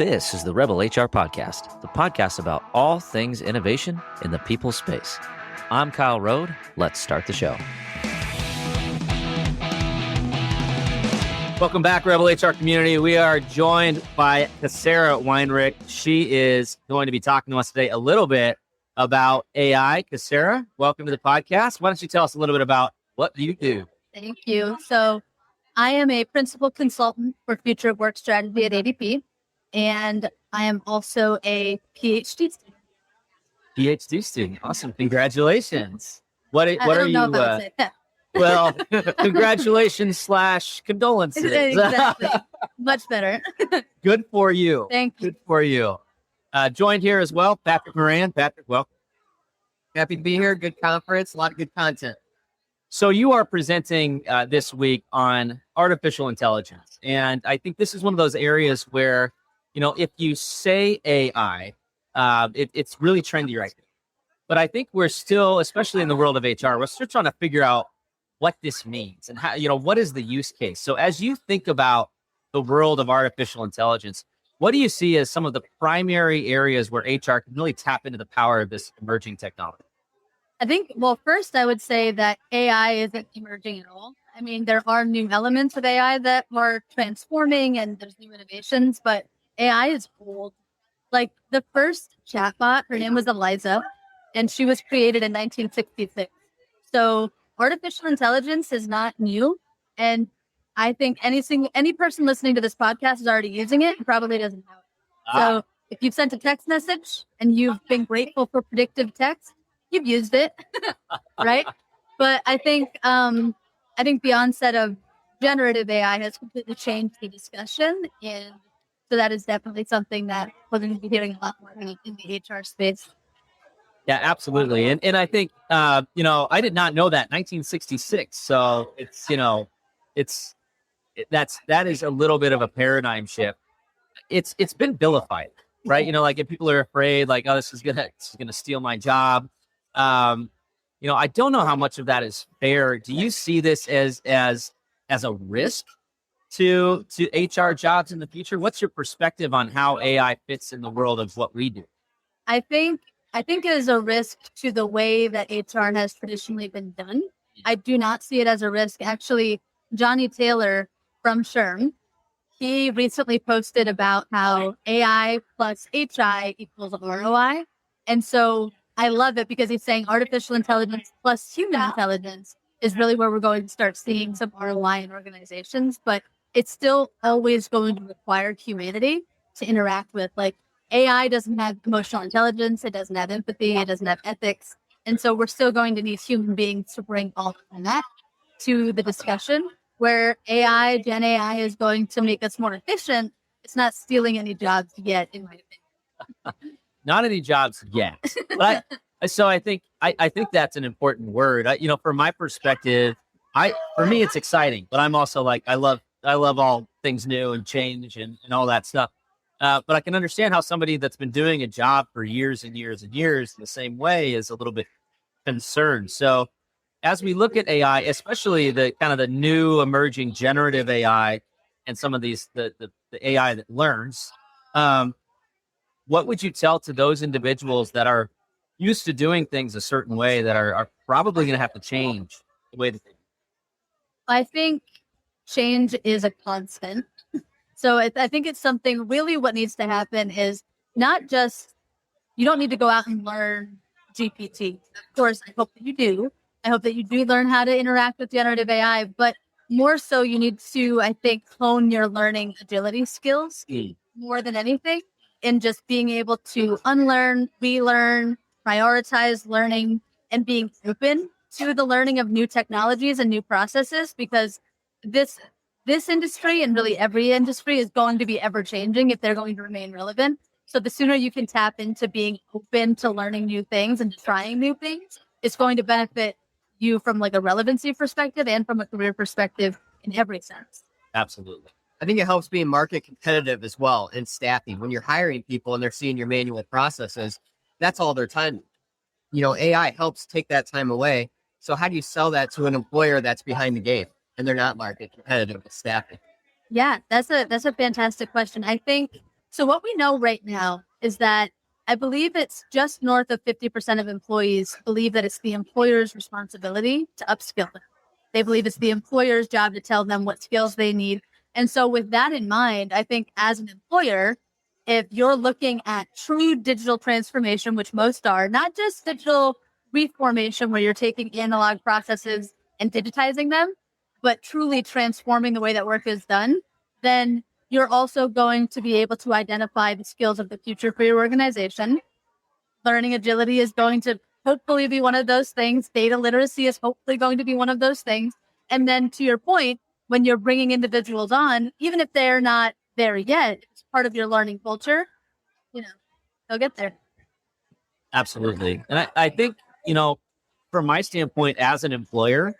This is the Rebel HR Podcast, the podcast about all things innovation in the people space. I'm Kyle Rode. Let's start the show. Welcome back, Rebel HR community. We are joined by Kasara Weinrich. She is going to be talking to us today a little bit about AI. Cassara, welcome to the podcast. Why don't you tell us a little bit about what you do? Thank you. So I am a principal consultant for Future of Workstrand at ADP, and I am also a PhD student. PhD student. Awesome. Congratulations. What are you? I would say that. Well, congratulations / condolences. Exactly. Much better. Good for you. Thank you. Good for you. Joined here as well, Patrick Moran. Patrick, welcome. Happy to be here. Good conference. A lot of good content. So you are presenting this week on artificial intelligence. And I think this is one of those areas where, if you say AI, it's really trendy right now. But I think we're still, especially in the world of HR, we're still trying to figure out what this means and how, what is the use case. So as you think about the world of artificial intelligence, what do you see as some of the primary areas where HR can really tap into the power of this emerging technology? I think, first I would say that AI isn't emerging at all. I mean, there are new elements of AI that are transforming and there's new innovations, but AI is old. Like the first chatbot, her name was Eliza, and she was created in 1966. So artificial intelligence is not new. And I think any person listening to this podcast is already using it and probably doesn't know it. So if you've sent a text message and you've been grateful for predictive text, you've used it, right? But I think the onset of generative AI has completely changed the discussion. And so that is definitely something that we're going to be hearing a lot more in the HR space. Yeah, absolutely. And I think, I did not know that 1966. So that is a little bit of a paradigm shift. It's been vilified, right? Like if people are afraid, like, oh, this is gonna steal my job. I don't know how much of that is fair. Do you see this as a risk to HR jobs in the future? What's your perspective on how AI fits in the world of what we do? I think it is a risk to the way that HR has traditionally been done. I do not see it as a risk. Actually, Johnny Taylor from SHRM, he recently posted about how AI plus HI equals ROI. And so I love it because he's saying artificial intelligence plus human intelligence is really where we're going to start seeing some ROI in organizations. But it's still always going to require humanity to interact with. Like AI doesn't have emotional intelligence. It doesn't have empathy. It doesn't have ethics. And so we're still going to need human beings to bring all of that to the discussion, where Gen AI is going to make us more efficient. It's not stealing any jobs yet, in my opinion. Not any jobs yet. But I think that's an important word. From my perspective, for me, it's exciting, but I'm also like, I love all things new and change and all that stuff. But I can understand how somebody that's been doing a job for years and years and years the same way is a little bit concerned. So as we look at AI, especially the kind of the new emerging generative AI and some of these, the AI that learns, what would you tell to those individuals that are used to doing things a certain way that are probably going to have to change the way that they do? I think change is a constant. So I think it's something really what needs to happen is not just, you don't need to go out and learn GPT. Of course, I hope that you do. I hope that you do learn how to interact with generative AI, but more so you need to, I think, hone your learning agility skills more than anything, and just being able to unlearn, relearn, prioritize learning, and being open to the learning of new technologies and new processes, because this industry and really every industry is going to be ever changing if they're going to remain relevant. So the sooner you can tap into being open to learning new things and trying new things, it's going to benefit you from like a relevancy perspective and from a career perspective in every sense. Absolutely. I think it helps being market competitive as well in staffing. When you're hiring people and they're seeing your manual processes, that's all their time. AI helps take that time away. So how do you sell that to an employer that's behind the game and they're not market competitive with staffing? Yeah, that's a fantastic question. I think So what we know right now is that I believe it's just north of 50% of employees believe that it's the employer's responsibility to upskill them. They believe it's the employer's job to tell them what skills they need. And so with that in mind, I think as an employer, if you're looking at true digital transformation, which most are, not just digital reformation where you're taking analog processes and digitizing them, but truly transforming the way that work is done, then you're also going to be able to identify the skills of the future for your organization. Learning agility is going to hopefully be one of those things. Data literacy is hopefully going to be one of those things. And then to your point, when you're bringing individuals on, even if they're not there yet, it's part of your learning culture, they'll get there. Absolutely. And I think, from my standpoint as an employer,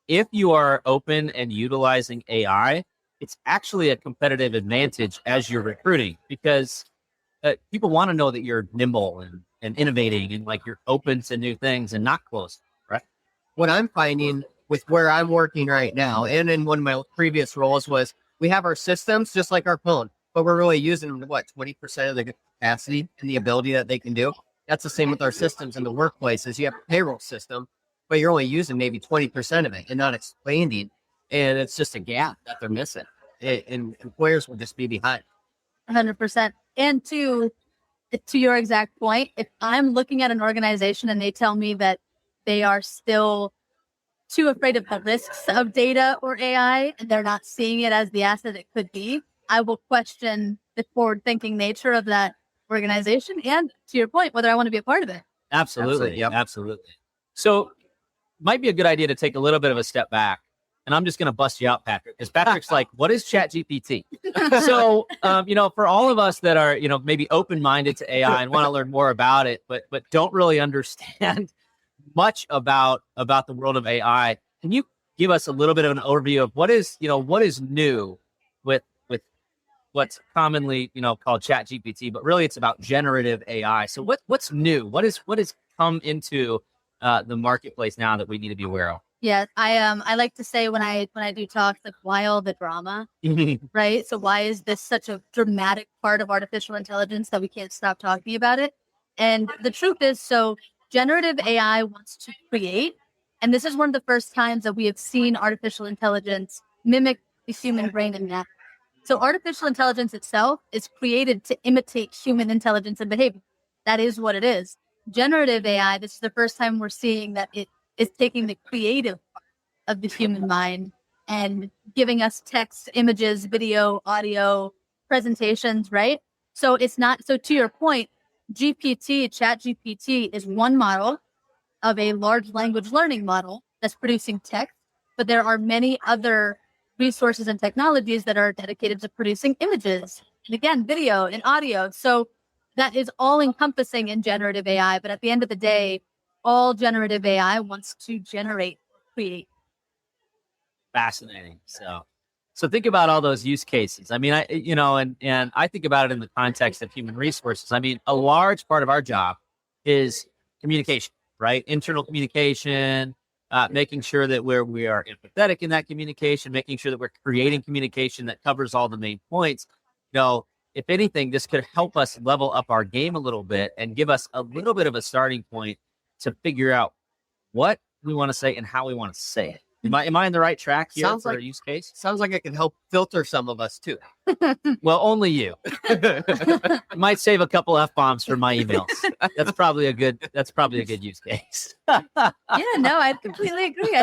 if you are open and utilizing AI, it's actually a competitive advantage as you're recruiting, because people want to know that you're nimble and innovating and like you're open to new things and not closed, right? What I'm finding with where I'm working right now and in one of my previous roles was we have our systems just like our phone, but we're really using 20% of the capacity and the ability that they can do. That's the same with our systems in the workplace. Is you have a payroll system, but you're only using maybe 20% of it and not expanding. And it's just a gap that they're missing. And employers will just be behind. 100%. And to your exact point, if I'm looking at an organization and they tell me that they are still too afraid of the risks of data or AI and they're not seeing it as the asset it could be, I will question the forward-thinking nature of that organization. And to your point, whether I want to be a part of it. Absolutely. Yep. Absolutely. So might be a good idea to take a little bit of a step back. And I'm just going to bust you out, Patrick, because Patrick's like, what is ChatGPT? So, for all of us that are, maybe open-minded to AI and want to learn more about it, but don't really understand much about the world of AI, can you give us a little bit of an overview of what is new with what's commonly, called ChatGPT, but really it's about generative AI. So what's new? What has come into the marketplace now that we need to be aware of? Yeah, I like to say when I do talks, like, why all the drama, right? So why is this such a dramatic part of artificial intelligence that we can't stop talking about it? And the truth is, so generative AI wants to create, and this is one of the first times that we have seen artificial intelligence mimic the human brain and math. So artificial intelligence itself is created to imitate human intelligence and behavior. That is what it is. Generative AI, this is the first time we're seeing that it is taking the creative part of the human mind and giving us text, images, video, audio, presentations, right? So it's not, so to your point, ChatGPT is one model of a large language learning model that's producing text, but there are many other resources and technologies that are dedicated to producing images, and again, video and audio. So that is all encompassing in generative AI. But at the end of the day, all generative AI wants to generate, create. Fascinating. So think about all those use cases. I mean, and I think about it in the context of human resources. I mean, a large part of our job is communication, right? Internal communication, making sure that we are empathetic in that communication, making sure that we're creating communication that covers all the main points. If anything, this could help us level up our game a little bit and give us a little bit of a starting point to figure out what we want to say and how we want to say it. Am I in the right track here Sounds for like a use case? Sounds like it can help filter some of us too. Well, only you. Might save a couple F-bombs for my emails. That's probably a good use case. Yeah, no, I completely agree.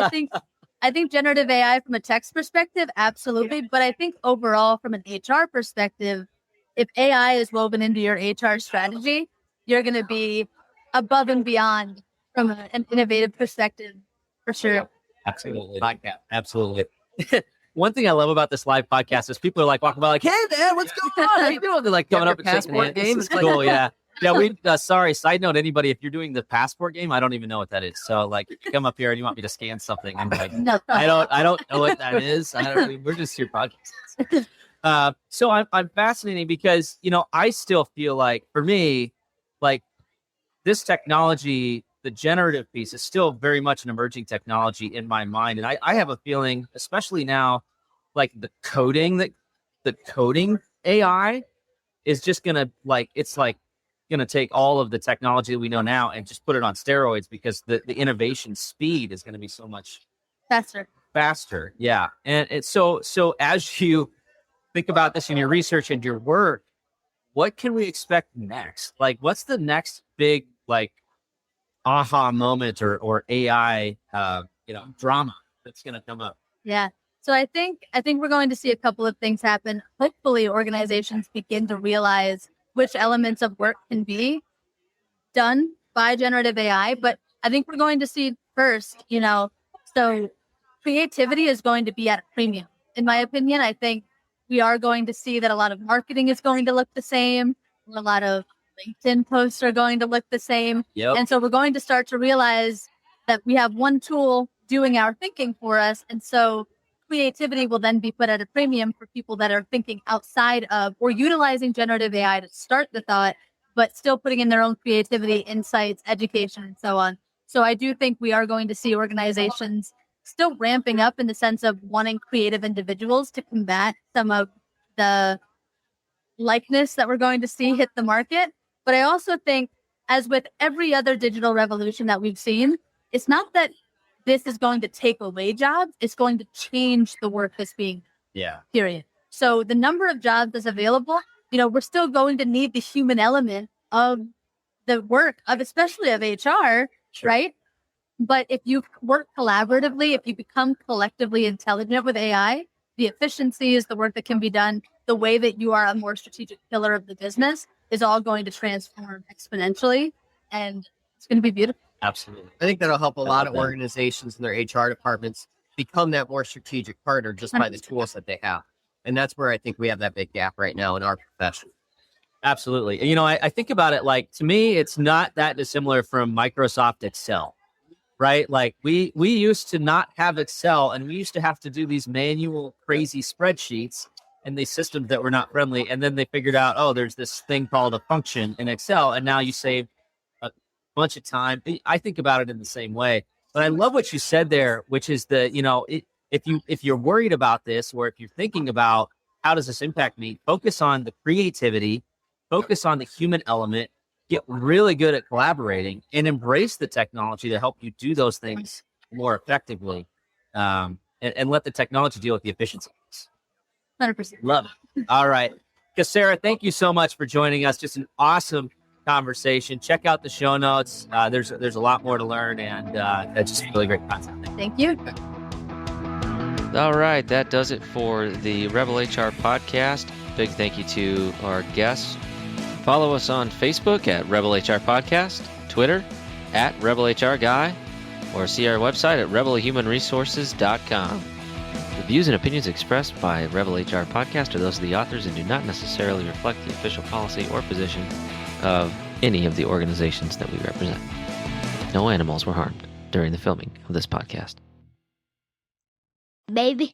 I think generative AI from a text perspective, absolutely. But I think overall from an HR perspective, if AI is woven into your HR strategy, you're going to be above and beyond from an innovative perspective, for sure. Absolutely. Podcast. Absolutely. One thing I love about this live podcast is people are like walking by like, hey man, what's going on? How you doing? They're like coming up and shaking passport hands. game? This is cool. Yeah. Yeah. We, sorry, side note, anybody, if you're doing the passport game, I don't even know what that is. So like, if you come up here and you want me to scan something, I'm like, No. I don't know what that is. We're just your podcast. So I'm fascinating because, I still feel like for me, like this technology, the generative piece is still very much an emerging technology in my mind. And I have a feeling, especially now, like the coding AI is just gonna it's gonna take all of the technology that we know now and just put it on steroids, because the innovation speed is gonna be so much faster. Yeah. And it's so as you think about this in your research and your work, what can we expect next? Like, what's the next big aha moment or AI drama that's going to come up? Yeah. So I think we're going to see a couple of things happen. Hopefully organizations begin to realize which elements of work can be done by generative AI. But I think we're going to see first, so creativity is going to be at a premium. In my opinion, I think we are going to see that a lot of marketing is going to look the same. A lot of LinkedIn posts are going to look the same. Yep. And so we're going to start to realize that we have one tool doing our thinking for us. And so creativity will then be put at a premium for people that are thinking outside of or utilizing generative AI to start the thought, but still putting in their own creativity, insights, education, and so on. So I do think we are going to see organizations still ramping up in the sense of wanting creative individuals to combat some of the likeness that we're going to see hit the market. But I also think, as with every other digital revolution that we've seen, it's not that this is going to take away jobs, it's going to change the work that's being done. Yeah. Period. So the number of jobs that's available, we're still going to need the human element of the work of, especially of HR, Sure. right? But if you work collaboratively, if you become collectively intelligent with AI, the efficiencies, the work that can be done, the way that you are a more strategic pillar of the business is all going to transform exponentially. And it's going to be beautiful. Absolutely. I think that'll help a lot of organizations and their HR departments become that more strategic partner just by the tools that they have. And that's where I think we have that big gap right now in our profession. Absolutely. I think about it to me, it's not that dissimilar from Microsoft Excel, right? Like we used to not have Excel, and we used to have to do these manual, crazy spreadsheets and these systems that were not friendly. And then they figured out, oh, there's this thing called a function in Excel, and now you save a bunch of time. I think about it in the same way. But I love what you said there, which is if you're worried about this, or if you're thinking about how does this impact me, focus on the creativity, focus on the human element, get really good at collaborating, and embrace the technology to help you do those things more effectively, and let the technology deal with the efficiency. 100%. Love it. All right. Cassara, thank you so much for joining us. Just an awesome conversation. Check out the show notes. There's a lot more to learn, and it's just really great content. Thank you. All right, that does it for the Rebel HR podcast. Big thank you to our guests. Follow us on Facebook at Rebel HR Podcast, Twitter at Rebel HR Guy, or see our website at rebelhumanresources.com. The views and opinions expressed by Rebel HR Podcast are those of the authors and do not necessarily reflect the official policy or position of any of the organizations that we represent. No animals were harmed during the filming of this podcast. Baby.